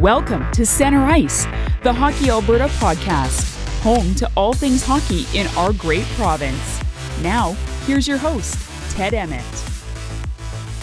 Welcome to Center Ice, the Hockey Alberta podcast, home to all things hockey in our great province. Now, here's your host, Ted Emmett.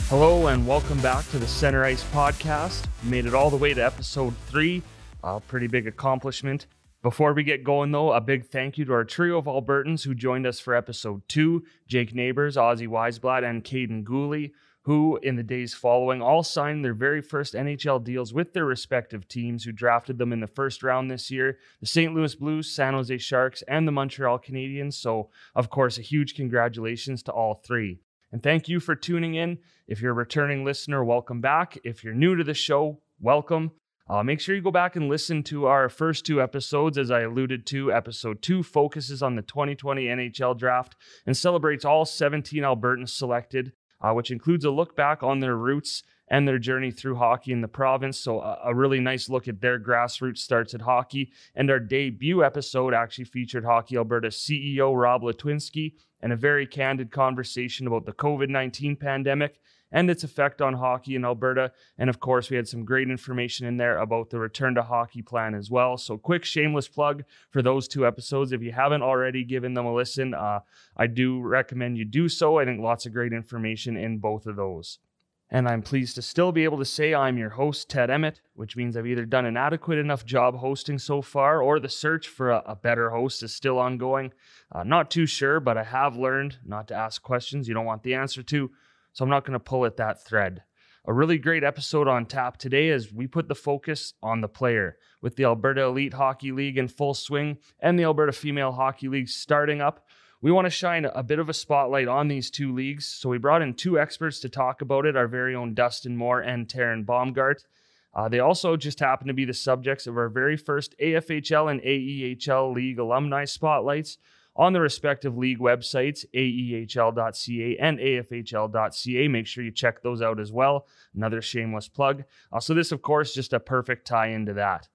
Hello and welcome back to the Center Ice podcast. We made it all the way to episode 3, a pretty big accomplishment. Before we get going though, a big thank you to our trio of Albertans who joined us for episode 2, Jake Neighbors, Ozzy Weisblatt, and Caden Gooley, who in the days following all signed their very first NHL deals with their respective teams who drafted them in the first round this year, the St. Louis Blues, San Jose Sharks, and the Montreal Canadiens. So of course, a huge congratulations to all three. And thank you for tuning in. If you're a returning listener, welcome back. If you're new to the show, welcome. Make sure you go back and listen to our first 2 episodes. As I alluded to, episode 2 focuses on the 2020 NHL draft and celebrates all 17 Albertans selected, which includes a look back on their roots and their journey through hockey in the province. So a really nice look at their grassroots starts at hockey. And our debut episode actually featured Hockey Alberta CEO Rob Latwinski and a very candid conversation about the COVID-19 pandemic and its effect on hockey in Alberta. And of course, we had some great information in there about the return to hockey plan as well. So quick shameless plug for those 2 episodes. If you haven't already given them a listen, I do recommend you do so. I think lots of great information in both of those. And I'm pleased to still be able to say I'm your host, Ted Emmett, which means I've either done an adequate enough job hosting so far or the search for a better host is still ongoing. Not too sure, but I have learned not to ask questions you don't want the answer to. So I'm not going to pull at that thread. A really great episode on tap today as we put the focus on the player. With the Alberta Elite Hockey League in full swing and the Alberta Female Hockey League starting up, we want to shine a bit of a spotlight on these 2 leagues. So we brought in 2 experts to talk about it, our very own Dustin Moore and Taryn Baumgardt. They also just happen to be the subjects of our very first AFHL and AEHL League alumni spotlights on the respective league websites, aehl.ca and afhl.ca. Make sure you check those out as well. Another shameless plug. So this, of course, just a perfect tie into that.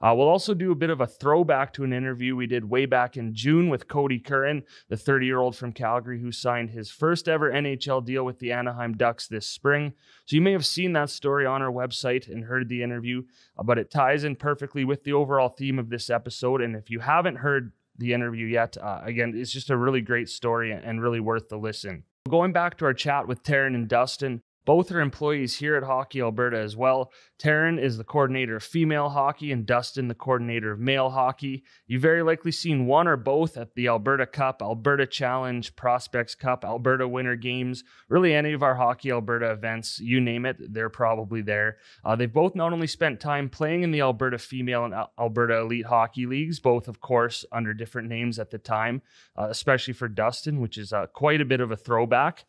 We'll also do a bit of a throwback to an interview we did way back in June with Kodie Curran, the 30-year-old from Calgary who signed his first ever NHL deal with the Anaheim Ducks this spring. So you may have seen that story on our website and heard the interview, but it ties in perfectly with the overall theme of this episode. And if you haven't heard the interview yet, again, it's just a really great story and really worth the listen. Going back to our chat with Taryn and Dustin, both are employees here at Hockey Alberta as well. Taryn is the coordinator of female hockey and Dustin the coordinator of male hockey. You've very likely seen one or both at the Alberta Cup, Alberta Challenge, Prospects Cup, Alberta Winter Games, really any of our Hockey Alberta events, you name it, they're probably there. They've both not only spent time playing in the Alberta Female and Alberta Elite Hockey Leagues, both of course under different names at the time, especially for Dustin, which is quite a bit of a throwback.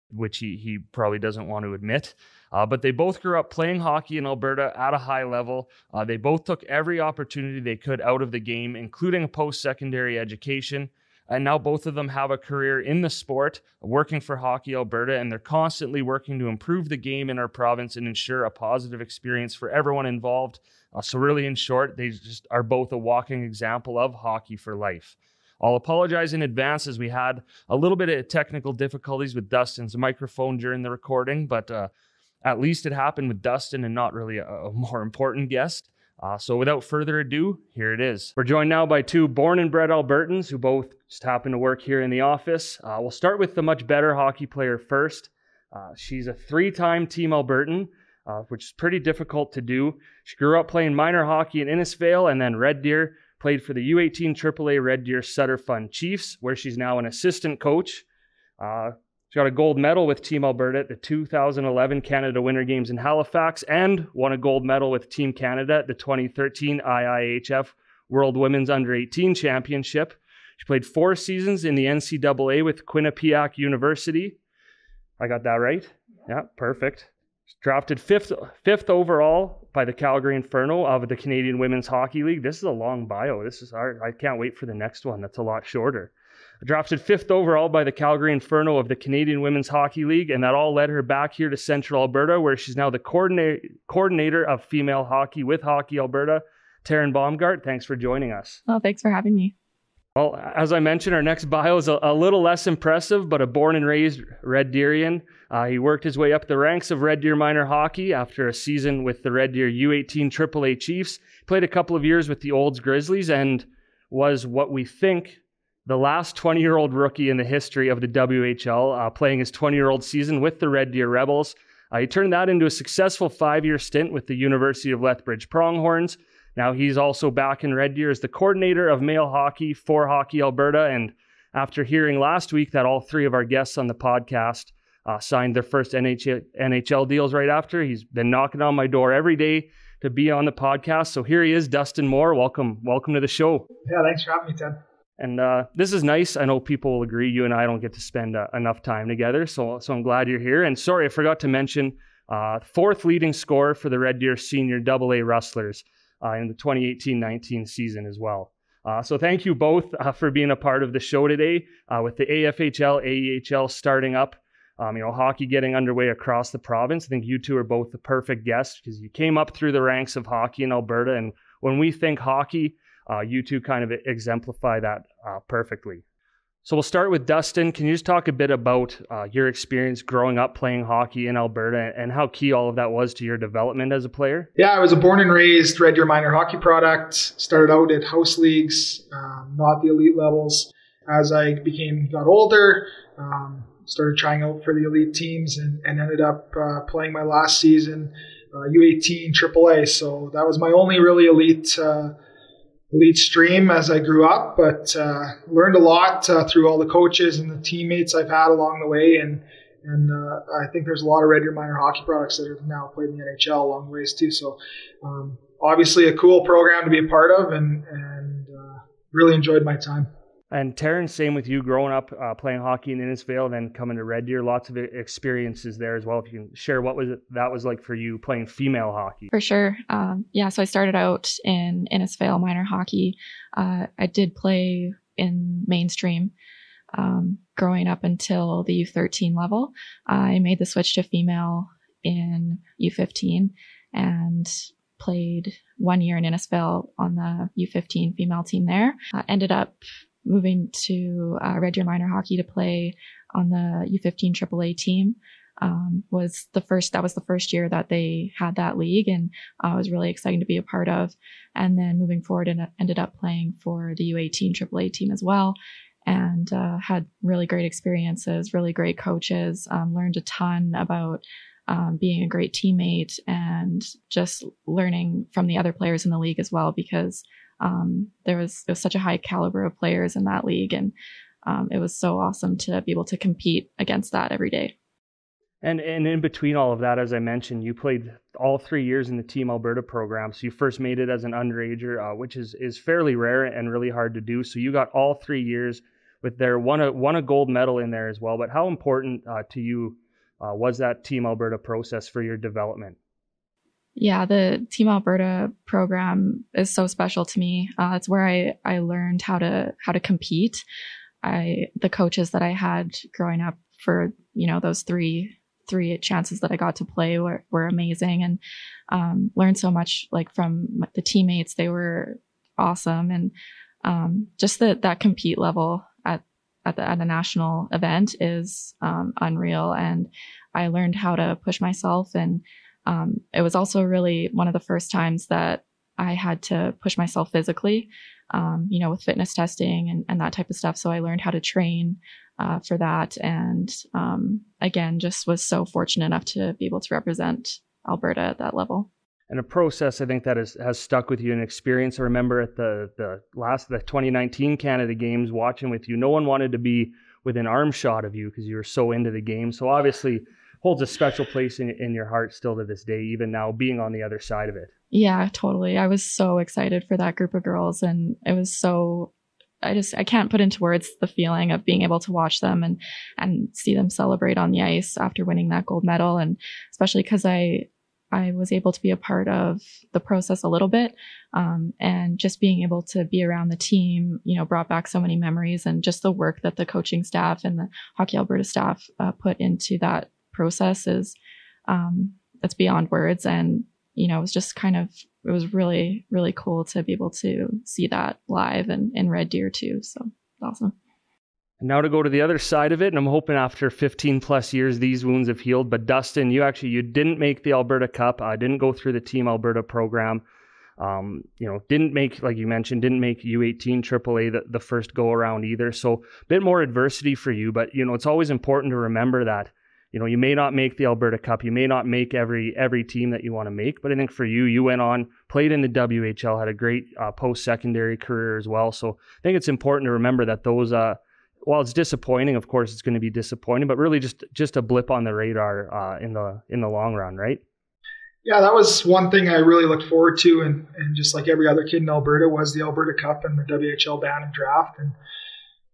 Which he probably doesn't want to admit. But they both grew up playing hockey in Alberta at a high level. They both took every opportunity they could out of the game, including a post-secondary education. And now both of them have a career in the sport, working for Hockey Alberta, and they're constantly working to improve the game in our province and ensure a positive experience for everyone involved. So really, in short, they just are both a walking example of hockey for life. I'll apologize in advance as we had a little bit of technical difficulties with Dustin's microphone during the recording, but at least it happened with Dustin and not really a more important guest. So without further ado, here it is. We're joined now by 2 born and bred Albertans who both just happen to work here in the office. We'll start with the much better hockey player first. She's a 3-time Team Albertan, which is pretty difficult to do. She grew up playing minor hockey in Innisfail and then Red Deer. Played for the U18 AAA Red Deer Sutter Fun Chiefs, where she's now an assistant coach. She got a gold medal with Team Alberta at the 2011 Canada Winter Games in Halifax and won a gold medal with Team Canada at the 2013 IIHF World Women's Under-18 Championship. She played 4 seasons in the NCAA with Quinnipiac University. I got that right? Yeah, perfect. Drafted fifth overall by the Calgary Inferno of the Canadian Women's Hockey League. This is a long bio. I can't wait for the next one. That's a lot shorter. Drafted 5th overall by the Calgary Inferno of the Canadian Women's Hockey League, and that all led her back here to Central Alberta, where she's now the coordinator of female hockey with Hockey Alberta. Taryn Baumgardt, thanks for joining us. Well, thanks for having me. Well, as I mentioned, our next bio is a little less impressive, but a born and raised Red Deerian. He worked his way up the ranks of Red Deer minor hockey after a season with the Red Deer U18 AAA Chiefs. Played a couple of years with the Olds Grizzlies and was what we think the last 20-year-old rookie in the history of the WHL, playing his 20-year-old season with the Red Deer Rebels. He turned that into a successful 5-year stint with the University of Lethbridge Pronghorns. Now he's also back in Red Deer as the coordinator of male hockey for Hockey Alberta. And after hearing last week that all three of our guests on the podcast signed their first NHL deals right after, he's been knocking on my door every day to be on the podcast. So here he is, Dustin Moore. Welcome to the show. Yeah, thanks for having me, Ted. And this is nice. I know people will agree. You and I don't get to spend enough time together. So I'm glad you're here. And sorry, I forgot to mention, fourth leading scorer for the Red Deer Senior AA Rustlers in the 2018-19 season as well. So thank you both for being a part of the show today. With the AFHL, AEHL starting up, hockey getting underway across the province. I think you two are both the perfect guests because you came up through the ranks of hockey in Alberta. And when we think hockey, you two kind of exemplify that perfectly. So we'll start with Dustin. Can you just talk a bit about your experience growing up playing hockey in Alberta and how key all of that was to your development as a player? Yeah, I was a born and raised Red Deer minor hockey product. Started out at house leagues, not the elite levels. As I got older, started trying out for the elite teams and ended up playing my last season U18 AAA. So that was my only really elite stream as I grew up, but learned a lot through all the coaches and the teammates I've had along the way. And I think there's a lot of Red Deer minor hockey products that have now played in the NHL along the ways too. So obviously a cool program to be a part of and really enjoyed my time. And Taryn, same with you, growing up playing hockey in Innisfail, then coming to Red Deer, lots of experiences there as well. If you can share what that was like for you playing female hockey. For sure. So I started out in Innisfail minor hockey. I did play in mainstream growing up until the U13 level. I made the switch to female in U15 and played 1 year in Innisfail on the U15 female team there. Ended up moving to Red Deer minor hockey to play on the U15 AAA team. That was the first year that they had that league, and it was really exciting to be a part of. And then moving forward, and ended up playing for the U18 AAA team as well, and had really great experiences, really great coaches, learned a ton about being a great teammate and just learning from the other players in the league as well, because there was such a high caliber of players in that league, and it was so awesome to be able to compete against that every day. And in between all of that, as I mentioned, you played all 3 years in the Team Alberta program. So you first made it as an underager, which is fairly rare and really hard to do. So you got all 3 years with there, won a gold medal in there as well. But how important to you was that Team Alberta process for your development? Yeah, the Team Alberta program is so special to me. It's where I learned how to compete. The coaches that I had growing up for those three chances that I got to play were amazing, and learned so much from the teammates. They were awesome, and just that compete level at a national event is unreal. And I learned how to push myself, and it was also really one of the first times that I had to push myself physically, with fitness testing and that type of stuff. So I learned how to train for that. And again, just was so fortunate enough to be able to represent Alberta at that level. And a process, I think, that has stuck with you, an experience. I remember at the 2019 Canada Games, watching with you, no one wanted to be within arm shot of you because you were so into the game. So obviously holds a special place in your heart still to this day, even now being on the other side of it. Yeah, totally. I was so excited for that group of girls, and it was so, I can't put into words the feeling of being able to watch them and see them celebrate on the ice after winning that gold medal. And especially because I was able to be a part of the process a little bit, and just being able to be around the team, brought back so many memories, and just the work that the coaching staff and the Hockey Alberta staff put into that process is, it's beyond words. And, it was just kind of it was really, really cool to be able to see that live and in Red Deer too. So awesome. And now to go to the other side of it, and I'm hoping after 15 plus years, these wounds have healed. But Dustin, you didn't make the Alberta Cup. Didn't go through the Team Alberta program. Didn't make, like you mentioned, didn't make U18 AAA the first go around either. So a bit more adversity for you, but it's always important to remember that, you may not make the Alberta Cup. You may not make every team that you want to make, but I think for you, you went on, played in the WHL, had a great post-secondary career as well. So I think it's important to remember that those, while it's disappointing, of course it's going to be disappointing, but really just a blip on the radar in the long run, right? Yeah, that was one thing I really looked forward to, and just like every other kid in Alberta, was the Alberta Cup and the WHL Bantam Draft.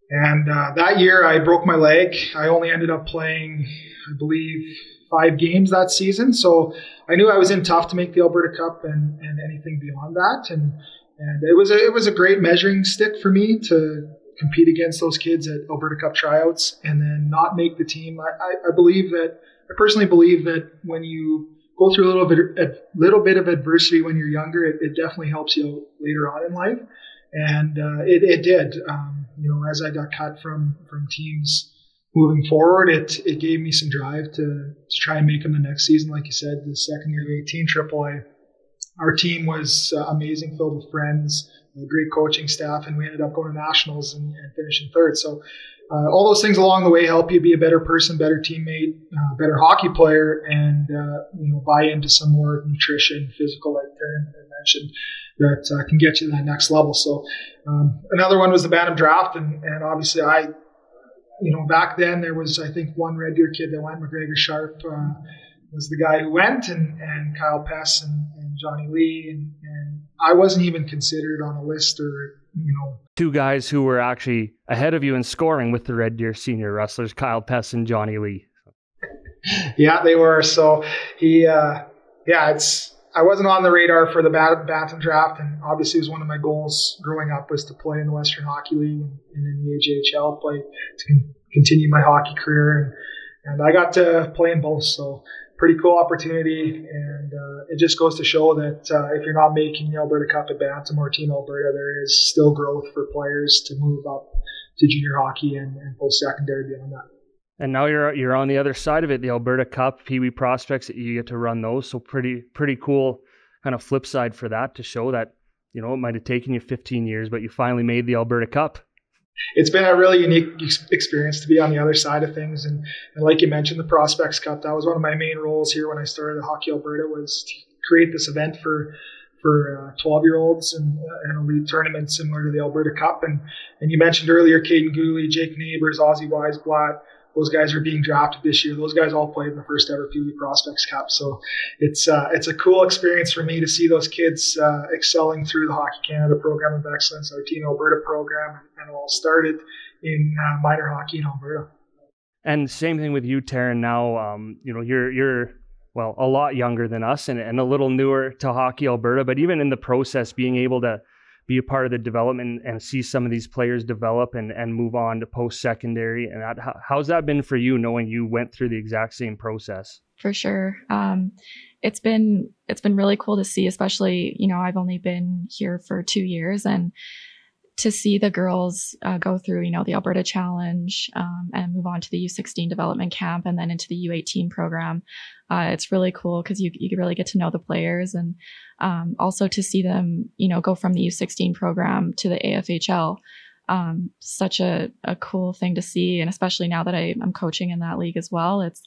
And that year I broke my leg. I only ended up playing, I believe, 5 games that season. So I knew I was in tough to make the Alberta Cup and anything beyond that. And it was a great measuring stick for me to compete against those kids at Alberta Cup tryouts and then not make the team. I personally believe that when you go through a little bit of adversity when you're younger, it definitely helps you out later on in life. And it did. As I got cut from teams moving forward, it gave me some drive to try and make them the next season. Like you said, the second year of 18 AAA, our team was amazing, filled with friends, a great coaching staff, and we ended up going to nationals and finishing third. So all those things along the way help you be a better person, better teammate, better hockey player, and buy into some more nutrition, physical, like Taryn mentioned, that can get you to that next level. So another one was the Bantam Draft, and obviously back then there was, I think, one Red Deer kid that went. McGregor Sharp was the guy who went, and Kyle Pess and Johnny Lee, and I wasn't even considered on a list or. Two guys who were actually ahead of you in scoring with the Red Deer senior wrestlers, Kyle Pess and Johnny Lee. Yeah, they were. So I wasn't on the radar for the Bantam Draft, and obviously it was one of my goals growing up was to play in the Western Hockey League and in the AJHL, play to continue my hockey career, and I got to play in both. So pretty cool opportunity, and it just goes to show that if you're not making the Alberta Cup at Bantam or Team Alberta, there is still growth for players to move up to junior hockey and post-secondary beyond that. And now you're on the other side of it, the Alberta Cup, Pee Wee prospects, you get to run those. So pretty cool kind of flip side for that, to show that, it might have taken you 15 years, but you finally made the Alberta Cup. It's been a really unique experience to be on the other side of things. And like you mentioned, the Prospects Cup, that was one of my main roles here when I started at Hockey Alberta, was to create this event for 12-year-olds and an elite tournament similar to the Alberta Cup. And you mentioned earlier, Caden Gooley, Jake Neighbors, Ozzy Weisblatt, those guys are being drafted this year. Those guys all played in the first ever Pee Wee Prospects Cup. So it's a cool experience for me to see those kids excelling through the Hockey Canada Program of Excellence, our Team Alberta program, and it all started in minor hockey in Alberta. And same thing with you, Taryn. Now, you're a lot younger than us and a little newer to Hockey Alberta, but even in the process, being able to be a part of the development and see some of these players develop and move on to post-secondary. And how's that been for you, knowing you went through the exact same process? For sure. It's been really cool to see, especially, I've only been here for 2 years, and to see the girls go through, the Alberta Challenge and move on to the U16 development camp and then into the U18 program. It's really cool because you really get to know the players, and also to see them, go from the U16 program to the AFHL. Such a cool thing to see. And especially now that I'm coaching in that league as well, it's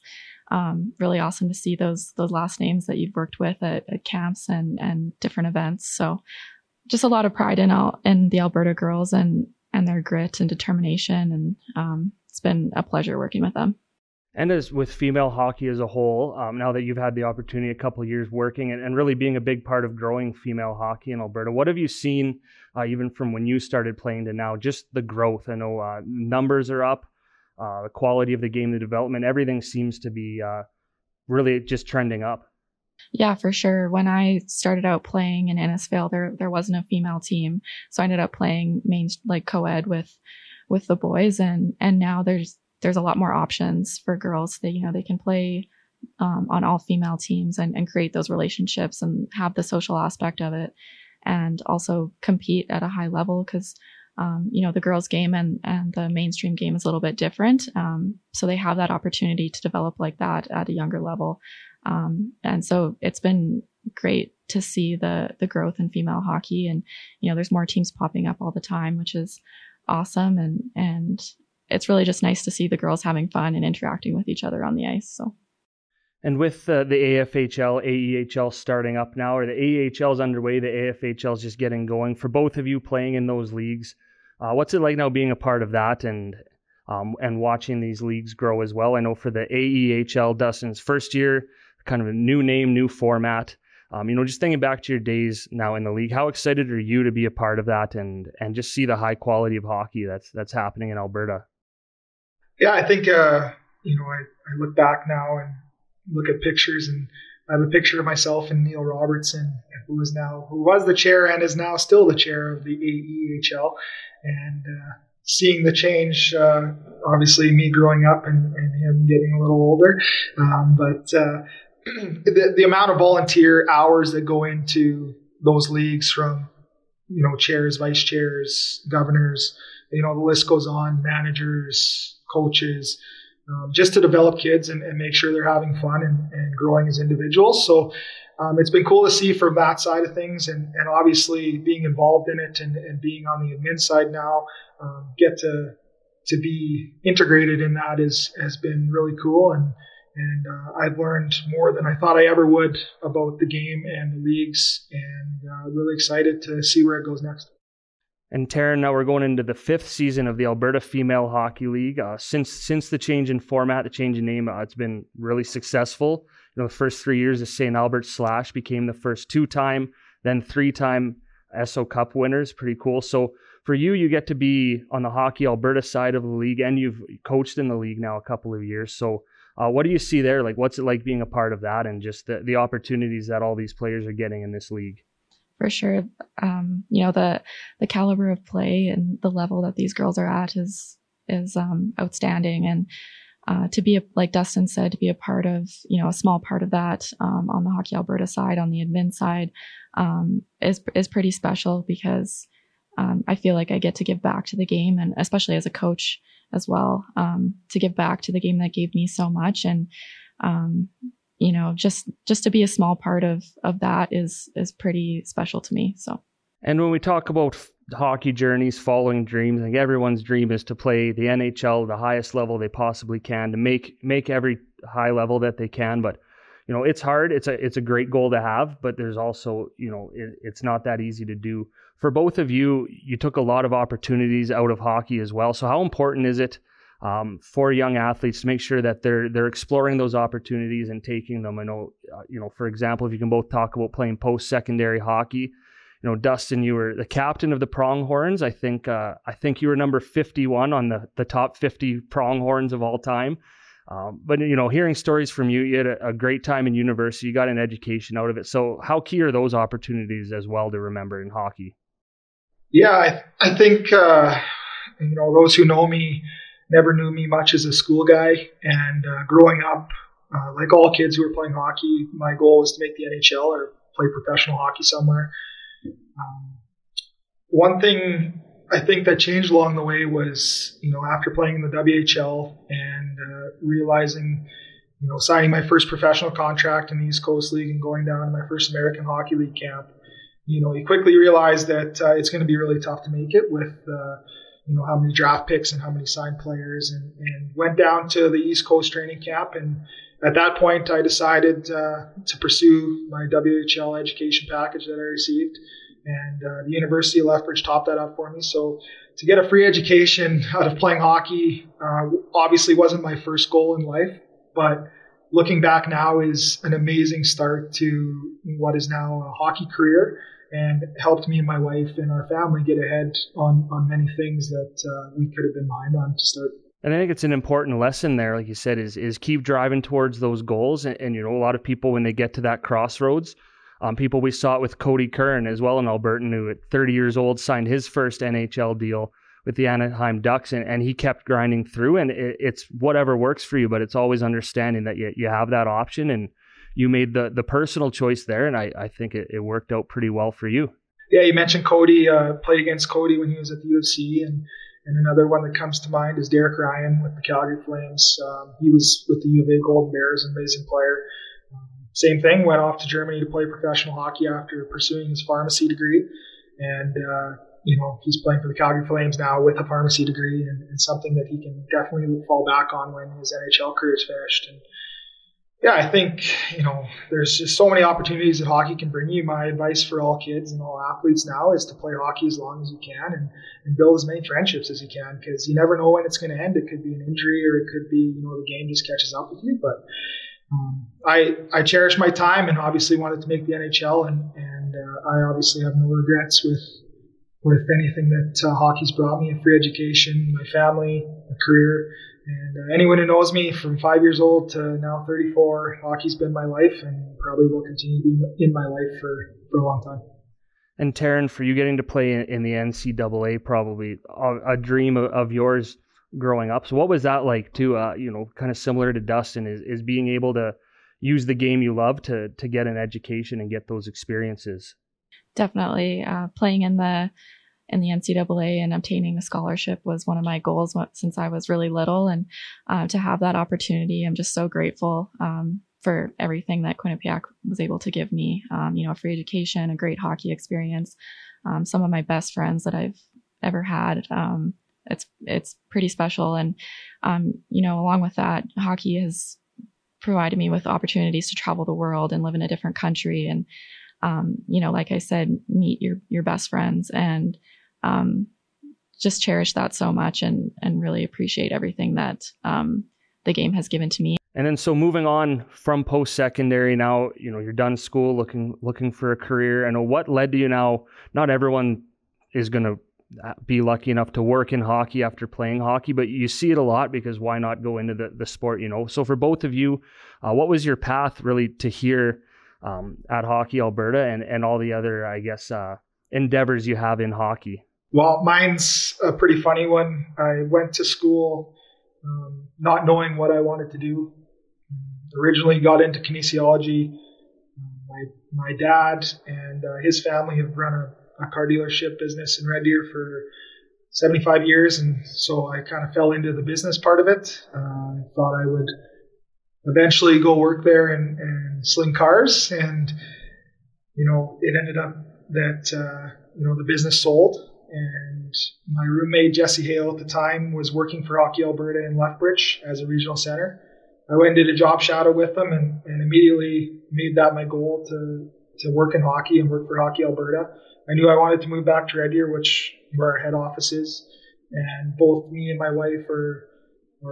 really awesome to see those last names that you've worked with at camps and different events. So just a lot of pride in the Alberta girls and their grit and determination. And it's been a pleasure working with them. And as with female hockey as a whole, now that you've had the opportunity a couple of years working and really being a big part of growing female hockey in Alberta, what have you seen even from when you started playing to now, just the growth? I know numbers are up, the quality of the game, the development, everything seems to be really just trending up. Yeah, for sure. When I started out playing in Innisfail, there wasn't a female team. So I ended up playing co-ed with the boys, and now there's a lot more options for girls. They can play on all female teams and create those relationships and have the social aspect of it, and also compete at a high level because, the girls' game and the mainstream game is a little bit different. So they have that opportunity to develop like that at a younger level. And so it's been great to see the growth in female hockey, and, there's more teams popping up all the time, which is awesome. And it's really just nice to see the girls having fun and interacting with each other on the ice. So. And with the AFHL, AEHL starting up now, or the AEHL is underway, the AFHL is just getting going. For both of you playing in those leagues, what's it like now being a part of that and watching these leagues grow as well? I know for the AEHL, Dustin's first year, kind of a new name, new format. Just thinking back to your days now in the league, how excited are you to be a part of that and just see the high quality of hockey that's happening in Alberta? Yeah, I think, I look back now and look at pictures, and I have a picture of myself and Neil Robertson, who was the chair and is now still the chair of the AEHL, and seeing the change, obviously me growing up and him getting a little older, but the amount of volunteer hours that go into those leagues from, chairs, vice chairs, governors, the list goes on, managers, coaches, just to develop kids and make sure they're having fun and growing as individuals. So it's been cool to see from that side of things, and obviously being involved in it and being on the admin side now, get to be integrated in that has been really cool. And I've learned more than I thought I ever would about the game and the leagues, and really excited to see where it goes next. And Taryn, now we're going into the 5th season of the Alberta Female Hockey League. Since the change in format, the change in name, it's been really successful. The first 3 years, the St. Albert Slash became the first 2-time, then 3-time SO Cup winners. Pretty cool. So for you get to be on the Hockey Alberta side of the league, and you've coached in the league now a couple of years. So what do you see there? Like, what's it like being a part of that, and just the opportunities that all these players are getting in this league? For sure. The caliber of play and the level that these girls are at is outstanding. And to be, like Dustin said, to be a part of, a small part of that on the Hockey Alberta side, on the admin side, is pretty special because I feel like I get to give back to the game, and especially as a coach as well, to give back to the game that gave me so much. And just to be a small part of that is pretty special to me. So. And when we talk about hockey journeys, following dreams, I think everyone's dream is to play the NHL, the highest level they possibly can, to make every high level that they can. But, it's hard. It's a great goal to have, but there's also, it's not that easy to do. For both of you, you took a lot of opportunities out of hockey as well. So how important is it for young athletes to make sure that they're exploring those opportunities and taking them? I know, for example, if you can both talk about playing post-secondary hockey, Dustin, you were the captain of the Pronghorns. I think you were number 51 on the top 50 Pronghorns of all time. But hearing stories from you, you had a great time in university, you got an education out of it. So how key are those opportunities as well to remember in hockey? Yeah, I think, those who know me never knew me much as a school guy, and growing up, like all kids who were playing hockey, my goal was to make the NHL or play professional hockey somewhere. One thing I think that changed along the way was, after playing in the WHL and realizing, signing my first professional contract in the East Coast League and going down to my first American Hockey League camp, you quickly realize that it's going to be really tough to make it with how many draft picks and how many signed players, and went down to the East Coast training camp. And at that point, I decided to pursue my WHL education package that I received. And the University of Lethbridge topped that up for me. So to get a free education out of playing hockey obviously wasn't my first goal in life, but looking back now is an amazing start to what is now a hockey career, and helped me and my wife and our family get ahead on many things that we could have been behind on to start. And I think it's an important lesson there, like you said, is keep driving towards those goals. And a lot of people, when they get to that crossroads, we saw it with Kodie Curran as well, an Albertan who at 30 years old signed his first NHL deal the Anaheim Ducks, and he kept grinding through, and it's whatever works for you, but it's always understanding that you have that option, and you made the personal choice there, and I think it worked out pretty well for you. Yeah, you mentioned Kodie, played against Kodie when he was at the UFC, and another one that comes to mind is Derek Ryan with the Calgary Flames. He was with the U of A Golden Bears, an amazing player. Same thing, went off to Germany to play professional hockey after pursuing his pharmacy degree. And, he's playing for the Calgary Flames now with a pharmacy degree, and something that he can definitely fall back on when his NHL career is finished. And yeah, I think, there's just so many opportunities that hockey can bring you. My advice for all kids and all athletes now is to play hockey as long as you can and build as many friendships as you can, because you never know when it's going to end. It could be an injury, or it could be, the game just catches up with you. But I cherish my time and obviously wanted to make the NHL, and I obviously have no regrets with anything that hockey's brought me: a free education, my family, a career. And anyone who knows me from 5 years old to now 34, hockey's been my life and probably will continue to be in my life for a long time. And Taryn, for you, getting to play in the NCAA, probably a dream of yours growing up. So what was that like too? Kind of similar to Dustin, is being able to use the game you love to get an education and get those experiences. Definitely. Playing in the NCAA and obtaining a scholarship was one of my goals since I was really little. And to have that opportunity, I'm just so grateful for everything that Quinnipiac was able to give me. A free education, a great hockey experience, some of my best friends that I've ever had. It's pretty special. And, along with that, hockey has provided me with opportunities to travel the world and live in a different country. And, like I said, meet your best friends, and just cherish that so much, and really appreciate everything that the game has given to me. And then, so moving on from post-secondary, now, you're done school, looking for a career. And what led to you now? Not everyone is going to be lucky enough to work in hockey after playing hockey, but you see it a lot, because why not go into the sport, So for both of you, what was your path really to here at Hockey Alberta and all the other, I guess, endeavors you have in hockey? Well, mine's a pretty funny one. I went to school not knowing what I wanted to do. Originally got into kinesiology. My dad and his family have run a car dealership business in Red Deer for 75 years, and so I kind of fell into the business part of it. I thought I would eventually go work there and sling cars, and it ended up that the business sold, and my roommate Jesse Hale at the time was working for Hockey Alberta in Lethbridge as a regional center. I went and did a job shadow with them, and immediately made that my goal to work in hockey and work for Hockey Alberta. I knew I wanted to move back to Red Deer, where our head office is, and both me and my wife are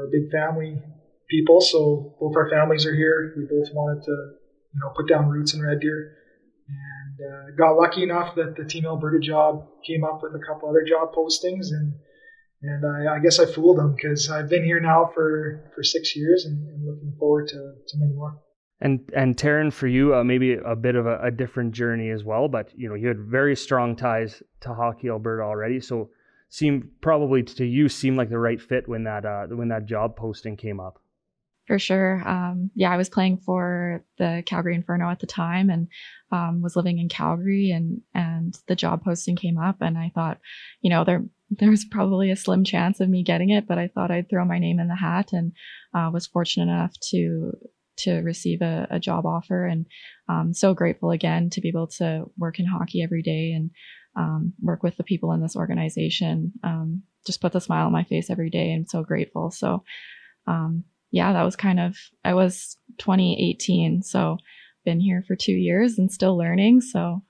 big family people, so both our families are here. We both wanted to put down roots in Red Deer, and got lucky enough that the Team Alberta job came up with a couple other job postings, and I guess I fooled them, because I've been here now for 6 years, and looking forward to many more. And Taryn, for you, maybe a bit of a different journey as well, but you had very strong ties to Hockey Alberta already, so seemed like the right fit when that job posting came up. For sure. I was playing for the Calgary Inferno at the time, and was living in Calgary, and the job posting came up, and I thought, there was probably a slim chance of me getting it, but I thought I'd throw my name in the hat, and was fortunate enough to receive a job offer, and so grateful again to be able to work in hockey every day, and work with the people in this organization. Just puts a smile on my face every day, and so grateful. So that was I was 2018, so been here for 2 years and still learning. So,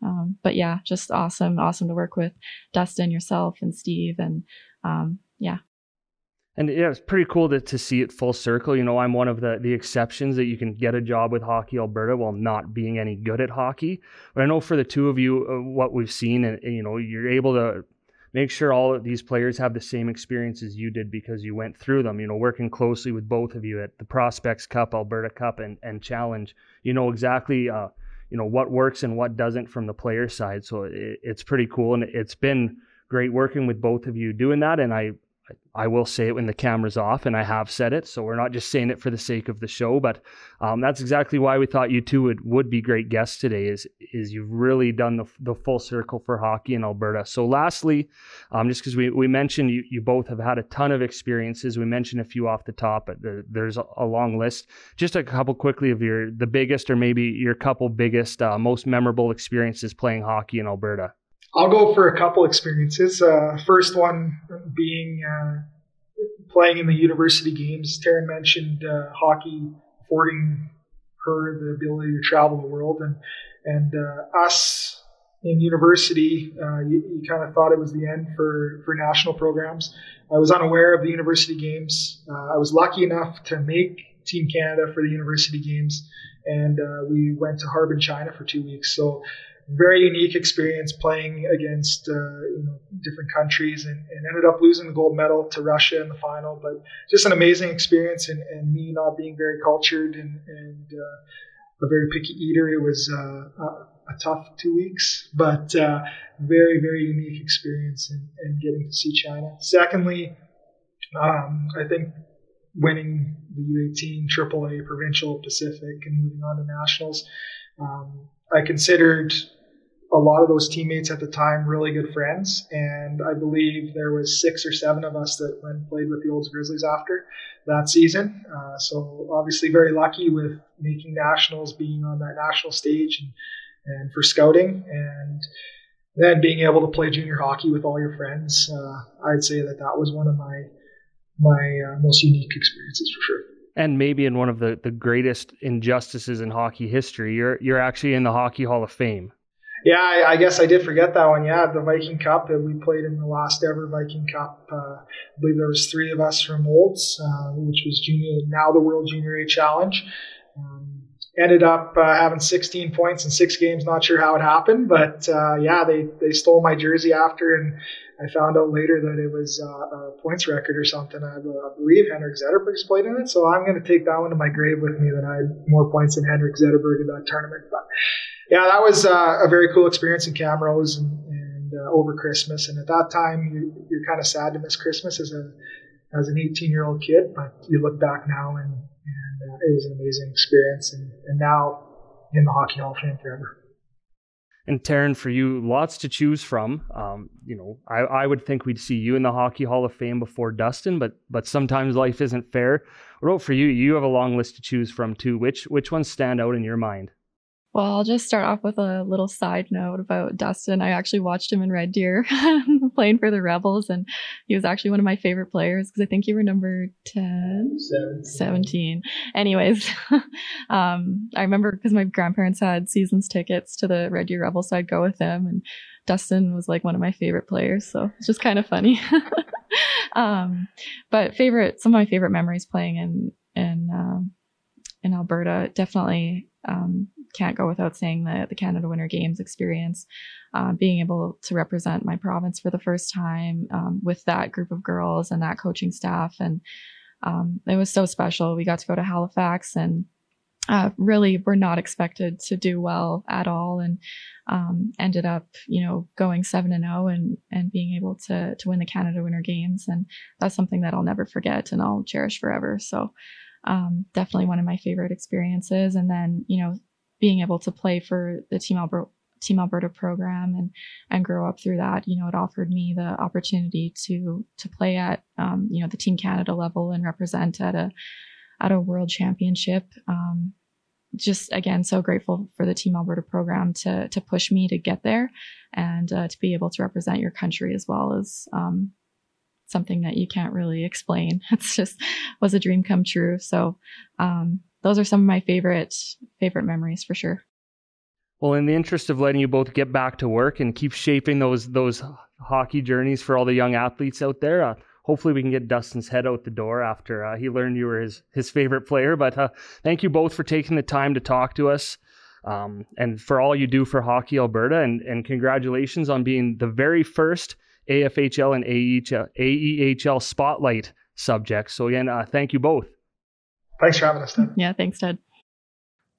but yeah, just awesome to work with Dustin, yourself, and Steve, and And it's pretty cool to see it full circle. I'm one of the exceptions that you can get a job with Hockey Alberta while not being any good at hockey. But I know for the two of you, what we've seen, and you're able to make sure all of these players have the same experience as you did, because you went through them, working closely with both of you at the Prospects Cup, Alberta Cup, and Challenge. Exactly, what works and what doesn't from the player side. So it's pretty cool. And it's been great working with both of you doing that. And I will say it when the camera's off, and I have said it, so we're not just saying it for the sake of the show, but that's exactly why we thought you two would be great guests today, is you've really done the full circle for hockey in Alberta. So lastly, just because we mentioned you both have had a ton of experiences, we mentioned a few off the top, but there's a long list. Just a couple quickly of the biggest, or maybe your couple biggest, most memorable experiences playing hockey in Alberta. I'll go for a couple experiences. First one being playing in the university games. Taryn mentioned hockey affording her the ability to travel the world, and us in university, you kind of thought it was the end for national programs. I was unaware of the university games. I was lucky enough to make Team Canada for the university games, and we went to Harbin, China for 2 weeks. So very unique experience playing against different countries, and ended up losing the gold medal to Russia in the final. But just an amazing experience, and me not being very cultured and a very picky eater, it was a tough 2 weeks, but very, very unique experience and getting to see China. Secondly, I think winning the U18 AAA Provincial Pacific and moving on to Nationals, I considered a lot of those teammates at the time really good friends, and I believe there was 6 or 7 of us that went and played with the Olds Grizzlies after that season. So obviously very lucky with making Nationals, being on that national stage, and for scouting, and then being able to play junior hockey with all your friends. I'd say that was one of my most unique experiences for sure. And maybe in one of the greatest injustices in hockey history, you're actually in the Hockey Hall of Fame. Yeah, I guess I did forget that one. Yeah, the Viking Cup. We played in the last ever Viking Cup. I believe there was 3 of us from Olds, which was junior, now the World Junior A Challenge. Ended up having 16 points in 6 games. Not sure how it happened, but they stole my jersey after, and I found out later that it was a points record or something. I believe Henrik Zetterberg's played in it, so I'm going to take that one to my grave with me, that I had more points than Henrik Zetterberg in that tournament. But yeah, that was a very cool experience in Camrose and over Christmas. And at that time, you're kind of sad to miss Christmas as an 18-year-old kid, but you look back now and it was an amazing experience, and now in the Hockey Hall of Fame forever. And Taryn, for you, lots to choose from. I would think we'd see you in the Hockey Hall of Fame before Dustin, but sometimes life isn't fair. What about for you? You have a long list to choose from too. Which ones stand out in your mind? Well, I'll just start off with a little side note about Dustin. I actually watched him in Red Deer playing for the Rebels, and he was actually one of my favorite players because I think you were number 10? 17. Anyways, I remember because my grandparents had seasons tickets to the Red Deer Rebels, so I'd go with them, and Dustin was like one of my favorite players, so it's just kind of funny. But some of my favorite memories playing in Alberta, definitely can't go without saying the Canada Winter Games experience, being able to represent my province for the first time with that group of girls and that coaching staff. And it was so special. We got to go to Halifax, and really were not expected to do well at all, and ended up, going 7-0 and being able to win the Canada Winter Games. And that's something that I'll never forget and I'll cherish forever. So definitely one of my favorite experiences. And then, being able to play for the Team Alberta program and grow up through that, it offered me the opportunity to play at, the Team Canada level and represent at a world championship. Just again, so grateful for the Team Alberta program to push me to get there, and to be able to represent your country as well as, something that you can't really explain. It's just was a dream come true. So, those are some of my favorite memories for sure. Well, in the interest of letting you both get back to work and keep shaping those hockey journeys for all the young athletes out there, hopefully we can get Dustin's head out the door after he learned you were his favorite player. But thank you both for taking the time to talk to us, and for all you do for Hockey Alberta, and congratulations on being the very first AFHL and AEHL spotlight subject. So again, thank you both. Thanks for having us, Ted. Yeah, thanks, Ted.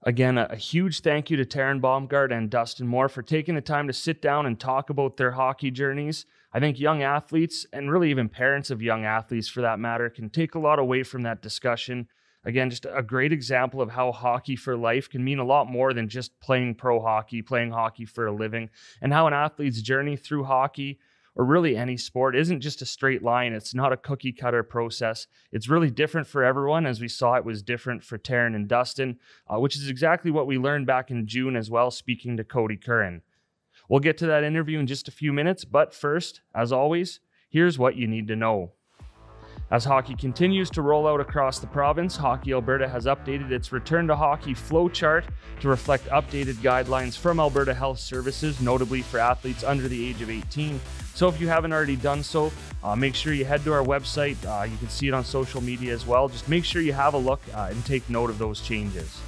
Again, a huge thank you to Taryn Baumgardt and Dustin Moore for taking the time to sit down and talk about their hockey journeys. I think young athletes, and really even parents of young athletes for that matter, can take a lot away from that discussion. Again, just a great example of how hockey for life can mean a lot more than just playing pro hockey, playing hockey for a living, and how an athlete's journey through hockey, or really any sport, isn't just a straight line. It's not a cookie cutter process. It's really different for everyone. As we saw, it was different for Taryn and Dustin, which is exactly what we learned back in June as well, speaking to Kodie Curran. We'll get to that interview in just a few minutes, but first, as always, here's what you need to know. As hockey continues to roll out across the province, Hockey Alberta has updated its return to hockey flow chart to reflect updated guidelines from Alberta Health Services, notably for athletes under the age of 18. So if you haven't already done so, make sure you head to our website. You can see it on social media as well. Just make sure you have a look and take note of those changes.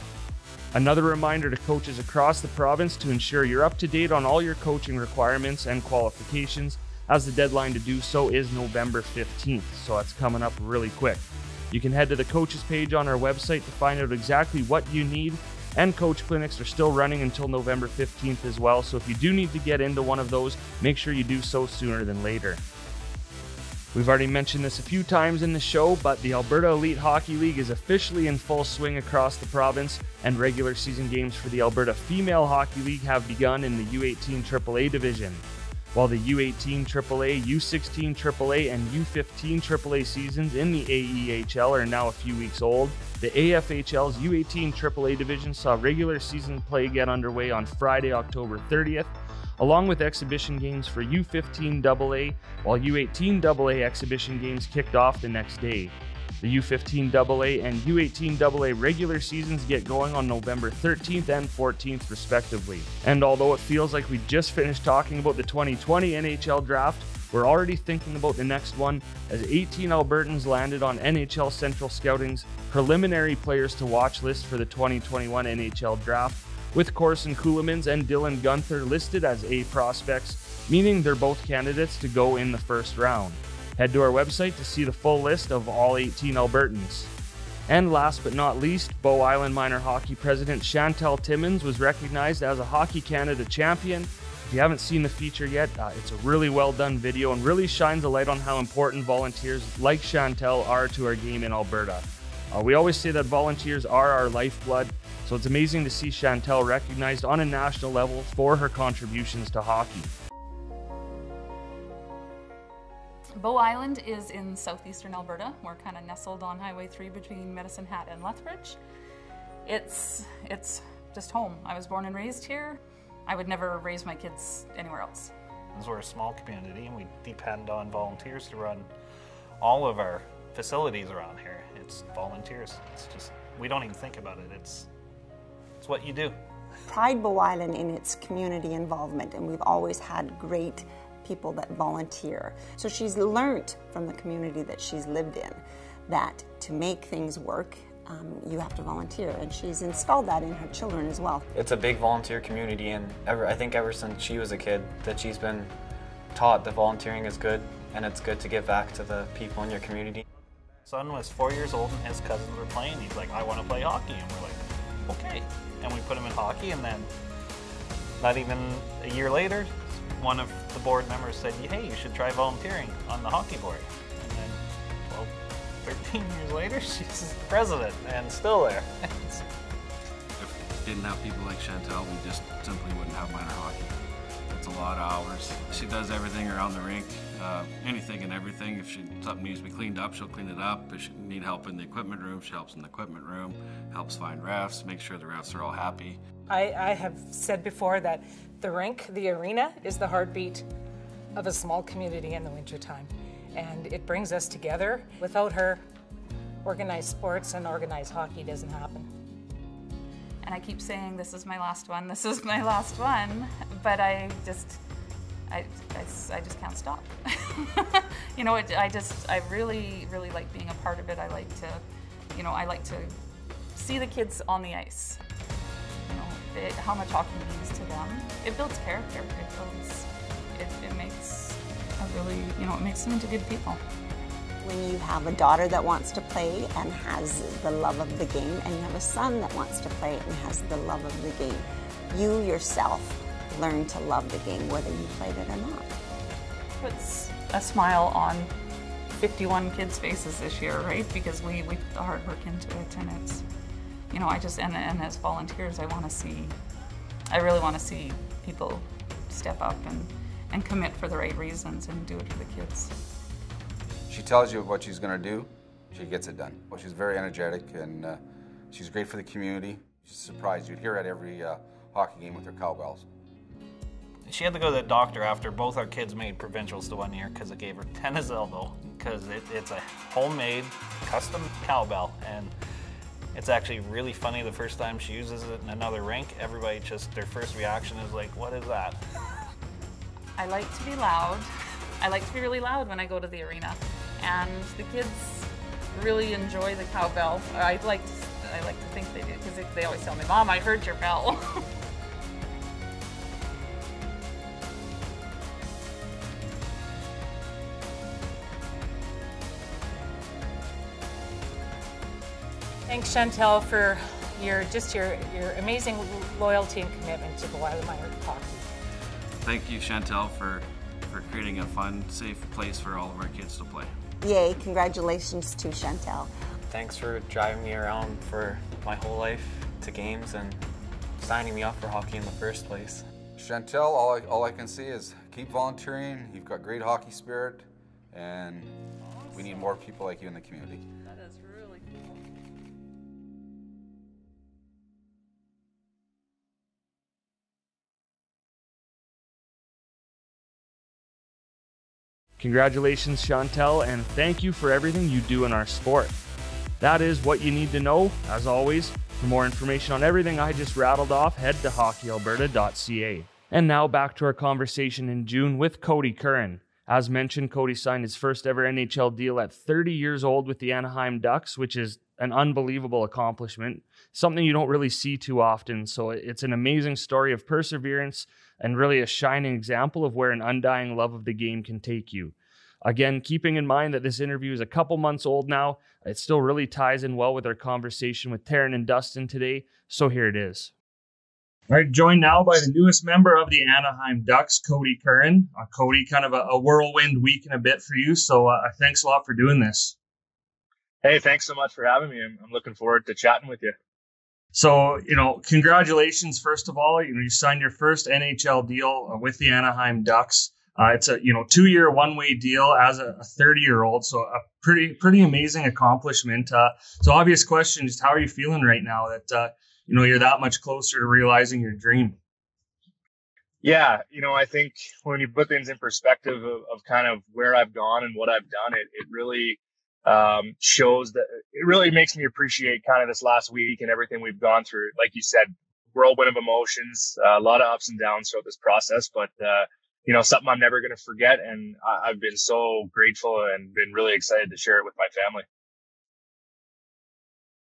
Another reminder to coaches across the province to ensure you're up to date on all your coaching requirements and qualifications, as the deadline to do so is November 15th, so that's coming up really quick. You can head to the coaches page on our website to find out exactly what you need, and coach clinics are still running until November 15th as well, so if you do need to get into one of those, make sure you do so sooner than later. We've already mentioned this a few times in the show, but the Alberta Elite Hockey League is officially in full swing across the province, and regular season games for the Alberta Female Hockey League have begun in the U18 AAA division. While the U18 AAA, U16 AAA, and U15 AAA seasons in the AEHL are now a few weeks old, the AFHL's U18 AAA division saw regular season play get underway on Friday, October 30th, along with exhibition games for U15 AA, while U18 AA exhibition games kicked off the next day. The U15 AA and U18 AA regular seasons get going on November 13th and 14th respectively. And although it feels like we just finished talking about the 2020 NHL draft, we're already thinking about the next one, as 18 Albertans landed on NHL Central Scouting's preliminary players to watch list for the 2021 NHL draft, with Corson Kulemans and Dylan Gunther listed as A prospects, meaning they're both candidates to go in the first round. Head to our website to see the full list of all 18 Albertans. And last but not least, Bow Island Minor Hockey President Chantel Timmins was recognized as a Hockey Canada champion. If you haven't seen the feature yet, it's a really well done video and really shines a light on how important volunteers like Chantel are to our game in Alberta. We always say that volunteers are our lifeblood, so it's amazing to see Chantel recognized on a national level for her contributions to hockey. Bow Island is in southeastern Alberta. We're kind of nestled on Highway 3 between Medicine Hat and Lethbridge. It's just home. I was born and raised here. I would never raise my kids anywhere else. We're a small community and we depend on volunteers to run all of our facilities around here. It's volunteers. It's just, we don't even think about it. It's what you do. Pride Bow Island in its community involvement, and we've always had great people that volunteer. So she's learnt from the community that she's lived in that to make things work, you have to volunteer, and she's installed that in her children as well. It's a big volunteer community, and I think ever since she was a kid that she's been taught that volunteering is good, and it's good to give back to the people in your community. Son was 4 years old and his cousins were playing. He's like, I want to play hockey, and we're like, okay. And we put him in hockey, and then not even a year later, one of the board members said, hey, you should try volunteering on the hockey board. And then 13 years later, she's the president and still there. If we didn't have people like Chantel, we just simply wouldn't have minor hockey. It's a lot of hours. She does everything around the rink, anything and everything. If something needs to be cleaned up, she'll clean it up. If she need help in the equipment room, she helps in the equipment room, helps find refs, make sure the refs are all happy. I have said before that the rink, the arena, is the heartbeat of a small community in the wintertime. And it brings us together. Without her, organized sports and organized hockey doesn't happen. And I keep saying, this is my last one, this is my last one, but I just can't stop. You know, I really like being a part of it. I like to see the kids on the ice. You know, how much hockey means to them. It builds character. It makes it makes them into good people. When you have a daughter that wants to play and has the love of the game, and you have a son that wants to play and has the love of the game, you yourself learn to love the game whether you played it or not. puts a smile on 51 kids' faces this year, right? Because we put the hard work into it, and it's, you know, and as volunteers, I really want to see people step up and commit for the right reasons and do it for the kids. She tells you what she's going to do, she gets it done. Well, she's very energetic, and she's great for the community. She's surprised. You'd hear her at every hockey game with her cowbells. She had to go to the doctor after both our kids made provincials to 1 year because it gave her tennis elbow, because it's a homemade custom cowbell, and it's actually really funny. The first time she uses it in another rink, everybody just, their first reaction is like, what is that? I like to be loud. I like to be really loud when I go to the arena, and the kids really enjoy the cowbell. I like to think they do, because they always tell me, Mom, I heard your bell. Thanks, Chantel, for your amazing loyalty and commitment to the Wiley Minor Hockey. Thank you, Chantel, for creating a fun, safe place for all of our kids to play. Yay, congratulations to Chantel. Thanks for driving me around for my whole life to games and signing me up for hockey in the first place. Chantel, all I can see is keep volunteering. You've got great hockey spirit, and we need more people like you in the community. That is really cool. Congratulations, Chantel, and thank you for everything you do in our sport. That is what you need to know. As always, for more information on everything I just rattled off, head to hockeyalberta.ca. And now back to our conversation in June with Kodie Curran. As mentioned, Kodie signed his first ever NHL deal at 30 years old with the Anaheim Ducks, which is an unbelievable accomplishment, something you don't really see too often. So it's an amazing story of perseverance and really a shining example of where an undying love of the game can take you. Again, keeping in mind that this interview is a couple months old now, it still really ties in well with our conversation with Taryn and Dustin today, so here it is. All right, joined now by the newest member of the Anaheim Ducks, Kodie Curran. Kodie, kind of a whirlwind week and a bit for you, so thanks a lot for doing this. Hey, thanks so much for having me. I'm looking forward to chatting with you. So, congratulations, first of all. You signed your first NHL deal with the Anaheim Ducks. It's a 2-year one-way deal as a 30-year-old, so a pretty amazing accomplishment. So obvious question, just how are you feeling right now that you're that much closer to realizing your dream? Yeah, I think when you put things in perspective of kind of where I've gone and what I've done, it really shows that it really makes me appreciate kind of this last week and everything we've gone through. Like you said, whirlwind of emotions, a lot of ups and downs throughout this process, but something I'm never going to forget. And I've been so grateful and been really excited to share it with my family.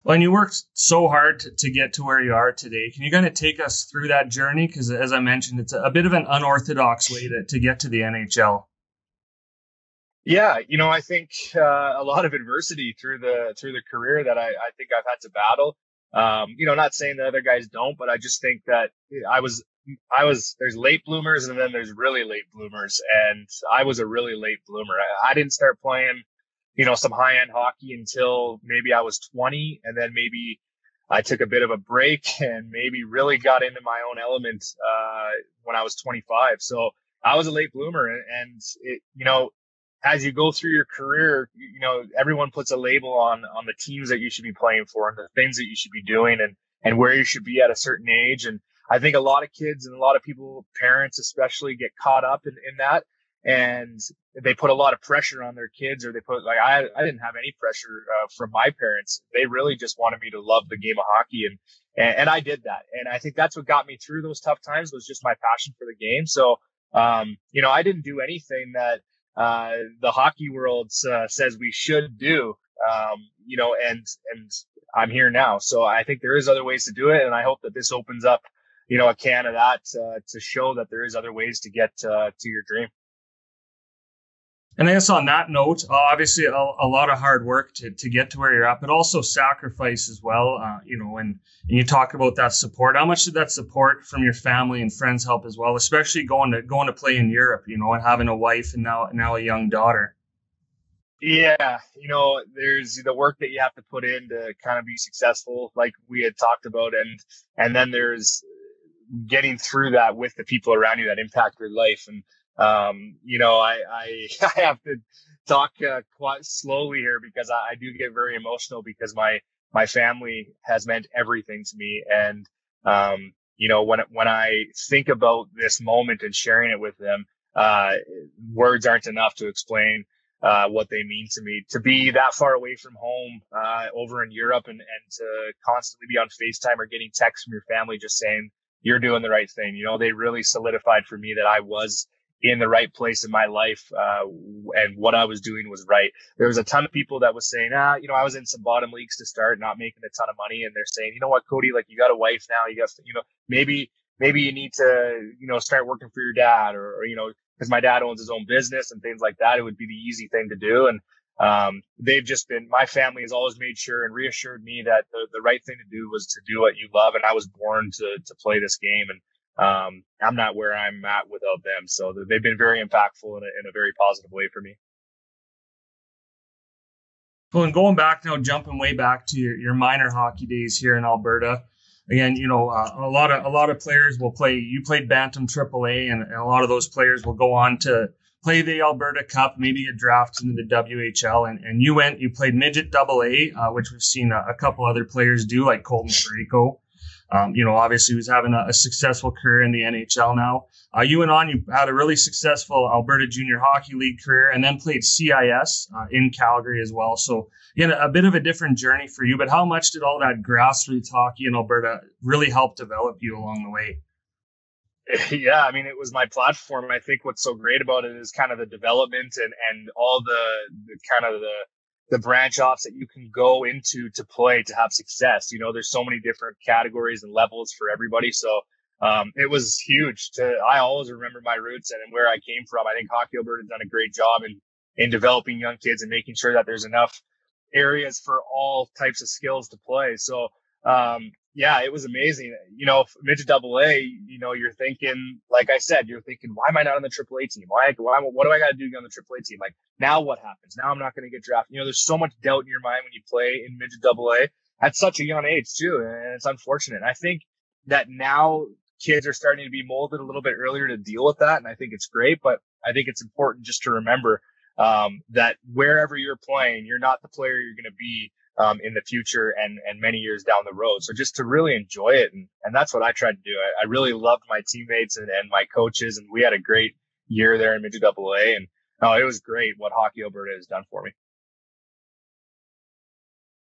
Well, and you worked so hard to get to where you are today. Can you kind of take us through that journey? Because as I mentioned, it's a bit of an unorthodox way to get to the NHL. Yeah, I think a lot of adversity through the career that I think I've had to battle. Not saying that other guys don't, but I just think that there's late bloomers and then there's really late bloomers, and I was a really late bloomer. I didn't start playing, some high-end hockey until maybe I was 20, and then maybe I took a bit of a break and maybe really got into my own element when I was 25. So I was a late bloomer, and as you go through your career, everyone puts a label on the teams that you should be playing for and the things that you should be doing and where you should be at a certain age. And I think a lot of kids and a lot of people, parents especially, get caught up in that, and they put a lot of pressure on their kids, or they put I didn't have any pressure from my parents. They really just wanted me to love the game of hockey, and I did that. And I think that's what got me through those tough times, was just my passion for the game. So, I didn't do anything that the hockey world says we should do, and I'm here now. So I think there is other ways to do it. And I hope that this opens up, a can of that to show that there is other ways to get to your dream. And I guess on that note, obviously a lot of hard work to get to where you're at, but also sacrifice as well. And you talk about that support. How much did that support from your family and friends help as well, especially going to play in Europe, and having a wife and now a young daughter? Yeah, there's the work that you have to put in to kind of be successful, like we had talked about, and then there's getting through that with the people around you that impact your life. And I I have to talk quite slowly here because I do get very emotional because my family has meant everything to me. And when I think about this moment and sharing it with them, words aren't enough to explain what they mean to me. To be that far away from home over in Europe and to constantly be on FaceTime or getting texts from your family just saying you're doing the right thing. They really solidified for me that I was in the right place in my life and what I was doing was right. There was a ton of people that was saying, I was in some bottom leagues to start, not making a ton of money. And they're saying, you know what, Kodie, like you got a wife now, you got, maybe you need to, start working for your dad or because my dad owns his own business and things like that. It would be the easy thing to do. And they've just been, my family has always made sure and reassured me that the right thing to do was to do what you love. And I was born to play this game. And I'm not where I'm at without them. So they've been very impactful in a very positive way for me. Well, and going back now, jumping way back to your minor hockey days here in Alberta, again, a lot of players will play. You played Bantam AAA, and a lot of those players will go on to play the Alberta Cup, maybe get drafted into the WHL, and you played midget AA, which we've seen a couple other players do, like Colton Parayko. Obviously who's having a successful career in the NHL now. You had a really successful Alberta Junior Hockey League career and then played CIS in Calgary as well. So, again, a bit of a different journey for you, but how much did all that grassroots hockey in Alberta really help develop you along the way? Yeah, I mean, it was my platform. I think what's so great about it is kind of the development and all the kind of the branch offs that you can go into to play to have success. There's so many different categories and levels for everybody. So it was huge. I always remember my roots and where I came from. I think Hockey Alberta has done a great job in developing young kids and making sure that there's enough areas for all types of skills to play. So yeah, it was amazing. Midget AA, you're thinking, like I said, why am I not on the AAA team? What do I got to do to get on the AAA team? Like, now what happens? Now I'm not going to get drafted. There's so much doubt in your mind when you play in midget AA at such a young age too. And it's unfortunate. I think that now kids are starting to be molded a little bit earlier to deal with that. And I think it's great, but I think it's important just to remember that wherever you're playing, you're not the player you're going to be in the future and many years down the road. So just to really enjoy it. And that's what I tried to do. I really loved my teammates and my coaches, and we had a great year there in midget AA. And it was great what Hockey Alberta has done for me.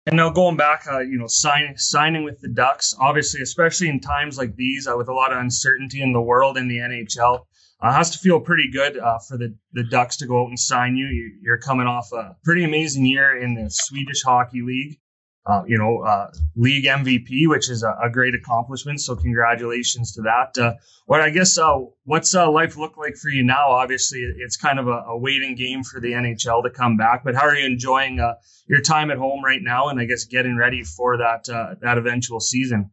And now going back, signing with the Ducks, obviously, especially in times like these, with a lot of uncertainty in the world in the NHL, has to feel pretty good for the Ducks to go out and sign you. You're coming off a pretty amazing year in the Swedish Hockey League, league MVP, which is a great accomplishment. So congratulations to that. What's life look like for you now? Obviously, it's kind of a waiting game for the NHL to come back. But how are you enjoying your time at home right now, and I guess getting ready for that eventual season?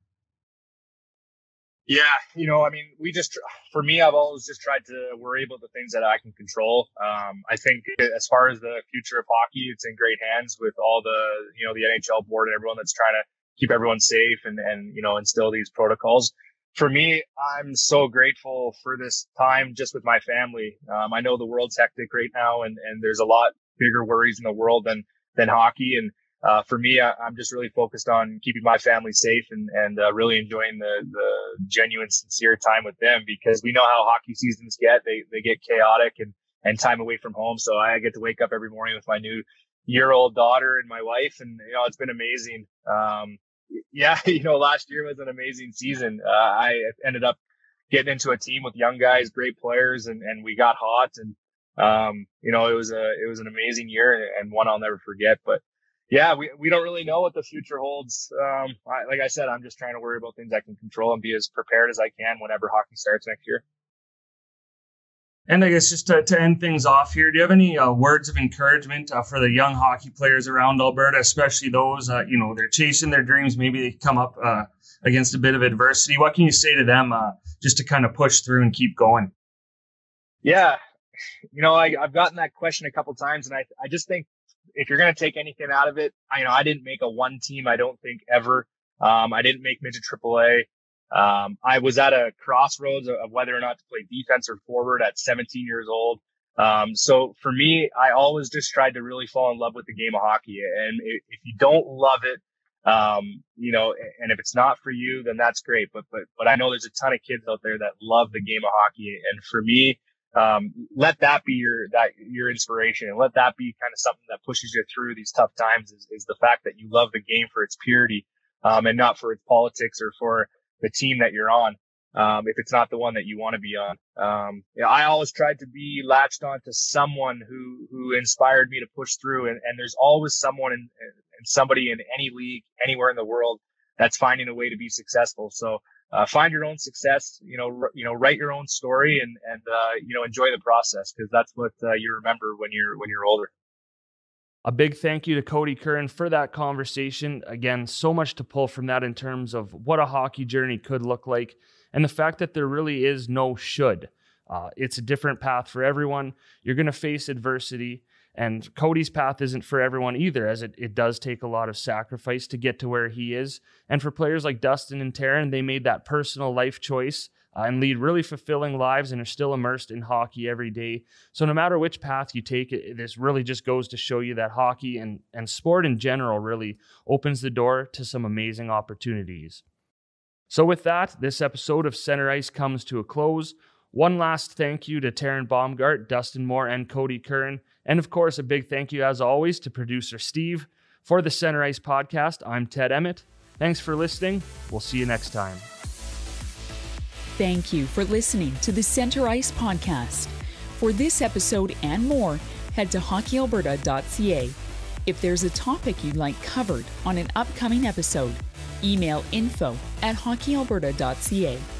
Yeah, for me, I've always just tried to worry about the things that I can control. I think as far as the future of hockey, it's in great hands with all the NHL board and everyone that's trying to keep everyone safe and instill these protocols. For me, I'm so grateful for this time just with my family. I know the world's hectic right now and there's a lot bigger worries in the world than hockey. And for me, I'm just really focused on keeping my family safe and really enjoying the genuine, sincere time with them, because we know how hockey seasons get. They get chaotic and time away from home. So I get to wake up every morning with my new year-old daughter and my wife, and it's been amazing. Last year was an amazing season. I ended up getting into a team with young guys, great players, and we got hot, and it was an amazing year and one I'll never forget. But yeah, we don't really know what the future holds. Like I said, I'm just trying to worry about things I can control and be as prepared as I can whenever hockey starts next year. And I guess just to end things off here, do you have any words of encouragement for the young hockey players around Alberta, especially those, they're chasing their dreams, maybe they come up against a bit of adversity? What can you say to them just to kind of push through and keep going? Yeah, I've gotten that question a couple times, and I just think if you're going to take anything out of it, I didn't make a one team, I don't think, ever. I didn't make midget AAA. I was at a crossroads of whether or not to play defense or forward at 17 years old. So for me, I always just tried to really fall in love with the game of hockey. And if you don't love it, and if it's not for you, then that's great. But I know there's a ton of kids out there that love the game of hockey. And for me, let that be your inspiration, and let that be kind of something that pushes you through these tough times is the fact that you love the game for its purity, and not for its politics or for the team that you're on. If it's not the one that you want to be on. I always tried to be latched onto someone who inspired me to push through. And there's always someone and somebody in any league, anywhere in the world, that's finding a way to be successful. So, find your own success, write your own story and enjoy the process, because that's what you remember when you're older. A big thank you to Kodie Curran for that conversation. Again, so much to pull from that in terms of what a hockey journey could look like, and the fact that there really is no should. It's a different path for everyone. You're going to face adversity, and Kodie's path isn't for everyone either, as it does take a lot of sacrifice to get to where he is. And for players like Dustin and Taryn, they made that personal life choice and lead really fulfilling lives and are still immersed in hockey every day. So no matter which path you take, this really just goes to show you that hockey and sport in general really opens the door to some amazing opportunities. So with that, this episode of Center Ice comes to a close. One last thank you to Taryn Baumgardt, Dustin Moore, and Kodie Curran. And of course, a big thank you, as always, to producer Steve. For the Center Ice podcast, I'm Ted Emmett. Thanks for listening. We'll see you next time. Thank you for listening to the Center Ice podcast. For this episode and more, head to hockeyalberta.ca. If there's a topic you'd like covered on an upcoming episode, email info@hockeyalberta.ca.